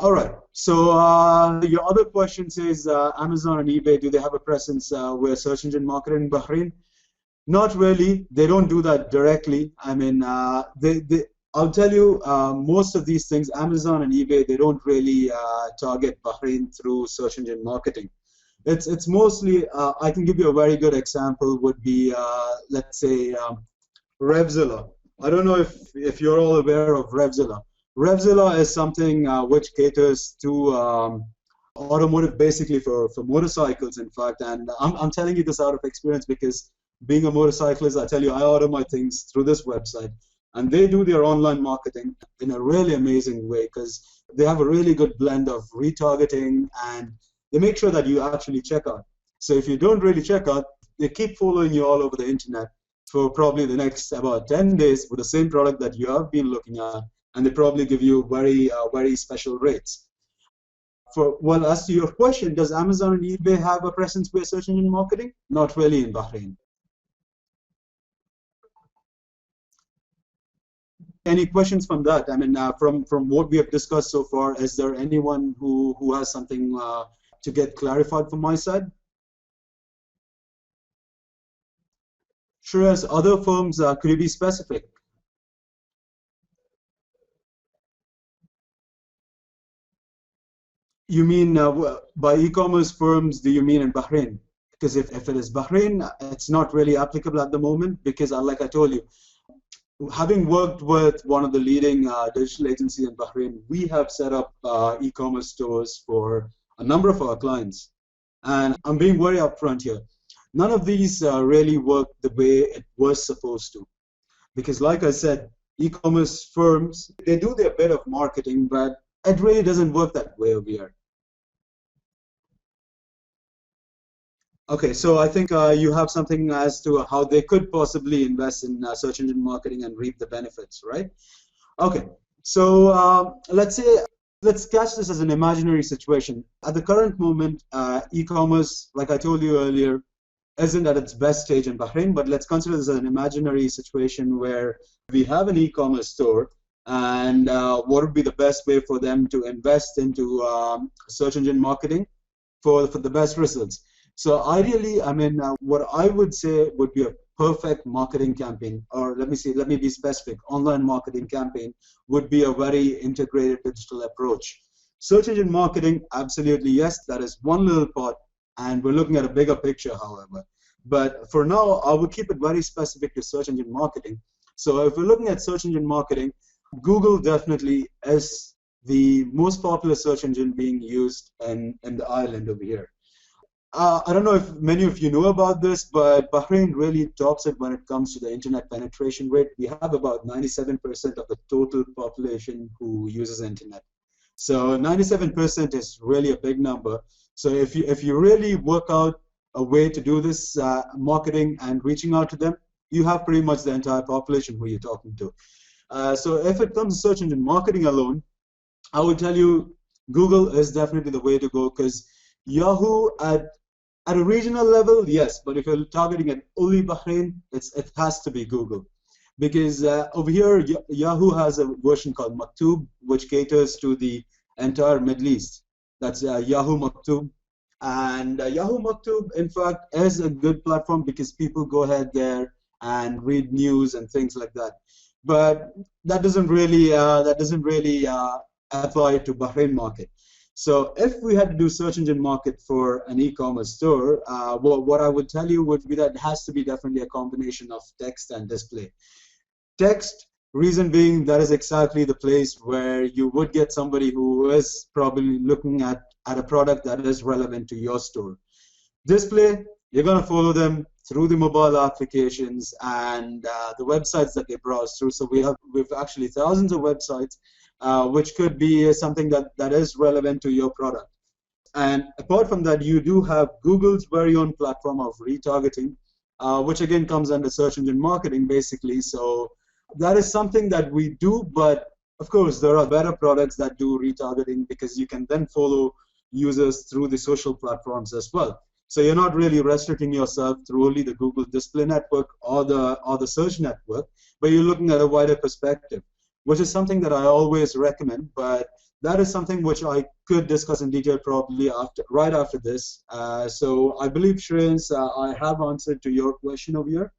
All right. So your other question says Amazon and eBay, do they have a presence with search engine marketing in Bahrain? Not really. They don't do that directly. I mean, I'll tell you, most of these things, Amazon and eBay, they don't really target Bahrain through search engine marketing. It's mostly, I can give you a very good example, would be, let's say, Revzilla. I don't know if you're all aware of Revzilla. Revzilla is something which caters to automotive, basically for motorcycles, in fact. And I'm telling you this out of experience because being a motorcyclist, I tell you, I order my things through this website. And they do their online marketing in a really amazing way because they have a really good blend of retargeting and they make sure that you actually check out. So if you don't really check out, they keep following you all over the internet for probably the next about 10 days with the same product that you have been looking at, and they probably give you very special rates. Well, as to your question, does Amazon and eBay have a presence with search engine marketing? Not really in Bahrain. Any questions from that? I mean, from what we have discussed so far, is there anyone who has something to get clarified from my side? Sure. As other firms, could you be specific? You mean by e-commerce firms, do you mean in Bahrain? Because if it is Bahrain, it's not really applicable at the moment because, like I told you, having worked with one of the leading digital agencies in Bahrain, we have set up e-commerce stores for a number of our clients. And I'm being very upfront here. None of these really work the way it was supposed to. Because like I said, e-commerce firms, they do their bit of marketing, but it really doesn't work that way over here. Okay, so I think you have something as to how they could possibly invest in search engine marketing and reap the benefits, right? Okay, so let's catch this as an imaginary situation. At the current moment, e-commerce, like I told you earlier, isn't at its best stage in Bahrain, but let's consider this as an imaginary situation where we have an e-commerce store, and what would be the best way for them to invest into search engine marketing for the best results? So ideally, I mean, what I would say would be a perfect marketing campaign, or let me be specific, online marketing campaign would be a very integrated digital approach. Search engine marketing, absolutely yes, that is one little part, and we're looking at a bigger picture, however. But for now, I would keep it very specific to search engine marketing. So if we're looking at search engine marketing, Google definitely is the most popular search engine being used in the island over here. I don't know if many of you know about this, but Bahrain really tops it when it comes to the internet penetration rate. We have about 97% of the total population who uses internet. So 97% is really a big number. So if you really work out a way to do this marketing and reaching out to them, you have pretty much the entire population who you're talking to. So if it comes to search engine marketing alone, I would tell you Google is definitely the way to go because Yahoo at a regional level, yes, but if you're targeting at only Bahrain, it has to be Google. Because over here, Yahoo has a version called Maktub, which caters to the entire Middle East. That's Yahoo Maktub. And Yahoo Maktub, in fact, is a good platform because people go ahead there and read news and things like that. But that doesn't really apply to Bahrain market. So if we had to do search engine market for an e-commerce store, what I would tell you would be that it has to be definitely a combination of text and display. Text, reason being, that is exactly the place where you would get somebody who is probably looking at a product that is relevant to your store. Display, you're going to follow them through the mobile applications and the websites that they browse through. So we've actually thousands of websites which could be something that is relevant to your product. And apart from that, you do have Google's very own platform of retargeting, which again comes under search engine marketing basically. So that is something that we do, but of course there are better products that do retargeting because you can then follow users through the social platforms as well. So you're not really restricting yourself through only the Google display network or the search network, but you're looking at a wider perspective. which is something that I always recommend, but that is something which I could discuss in detail probably right after this. So I believe, Shreyans, I have answered to your question over here.